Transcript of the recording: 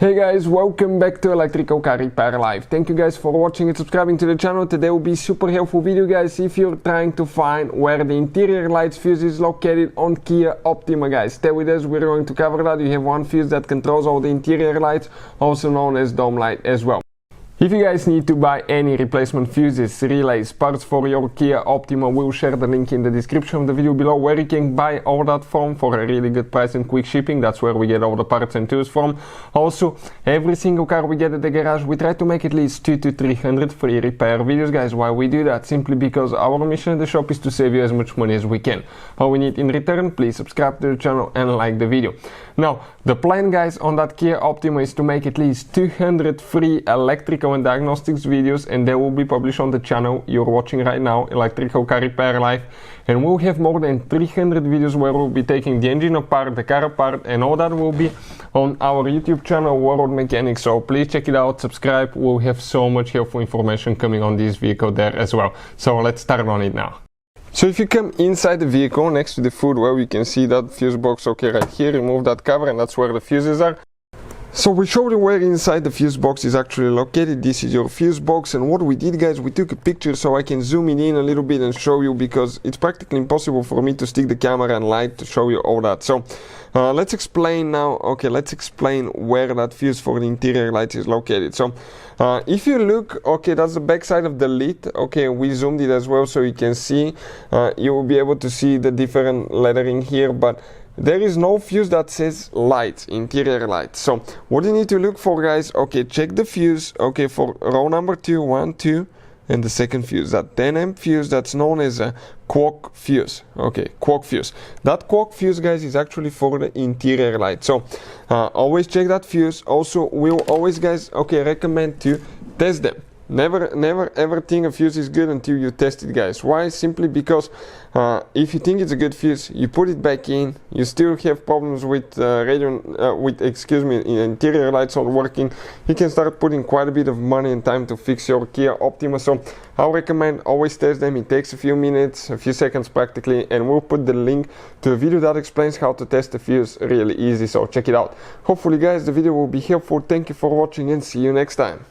Hey guys, welcome back to Electrical Car Repair Live. Thank you guys for watching and subscribing to the channel. Today will be super helpful video guys if you're trying to find where the interior lights fuse is located on Kia Optima guys. Stay with us, we're going to cover that. You have one fuse that controls all the interior lights, also known as dome light as well. If you guys need to buy any replacement fuses, relays, parts for your Kia Optima, we'll share the link in the description of the video below where you can buy all that from for a really good price and quick shipping. That's where we get all the parts and tools from. Also, every single car we get at the garage, we try to make at least 200 to 300 free repair videos guys. Why we do that? Simply because our mission at the shop is to save you as much money as we can. All we need in return, please subscribe to the channel and like the video. Now, the plan guys on that Kia Optima is to make at least 200 free electrical and diagnostics videos, and they will be published on the channel you're watching right now, Electrical Car Repair Live. And we'll have more than 300 videos where we'll be taking the engine apart, the car apart, and all that will be on our YouTube channel, World Mechanics. So please check it out, subscribe. We'll have so much helpful information coming on this vehicle there as well. So let's start on it now. So if you come inside the vehicle, next to the hood where we can see that fuse box, okay, right here, remove that cover and that's where the fuses are. So we showed you where inside the fuse box is actually located. This is your fuse box, and what we did guys, we took a picture so I can zoom it in a little bit and show you, because it's practically impossible for me to stick the camera and light to show you all that. So let's explain now, okay, let's explain where that fuse for the interior lights is located. So if you look, okay, that's the back side of the lid. Okay, we zoomed it as well so you can see, you will be able to see the different lettering here, but there is no fuse that says light, interior light. So what you need to look for guys, okay, check the fuse, okay, for row number 2, 1, 2, and the second fuse, that 10 amp fuse that's known as a quark fuse. Okay, quark fuse. That quark fuse guys is actually for the interior light. So always check that fuse. Also, we'll always guys, okay, recommend to test them. Never ever think a fuse is good until you test it guys. Why? Simply because if you think it's a good fuse, you put it back in, you still have problems with interior lights not working, you can start putting quite a bit of money and time to fix your Kia Optima. So I recommend always test them. It takes a few minutes, a few seconds practically, and we'll put the link to a video that explains how to test the fuse really easy, so check it out. Hopefully guys the video will be helpful. Thank you for watching and see you next time.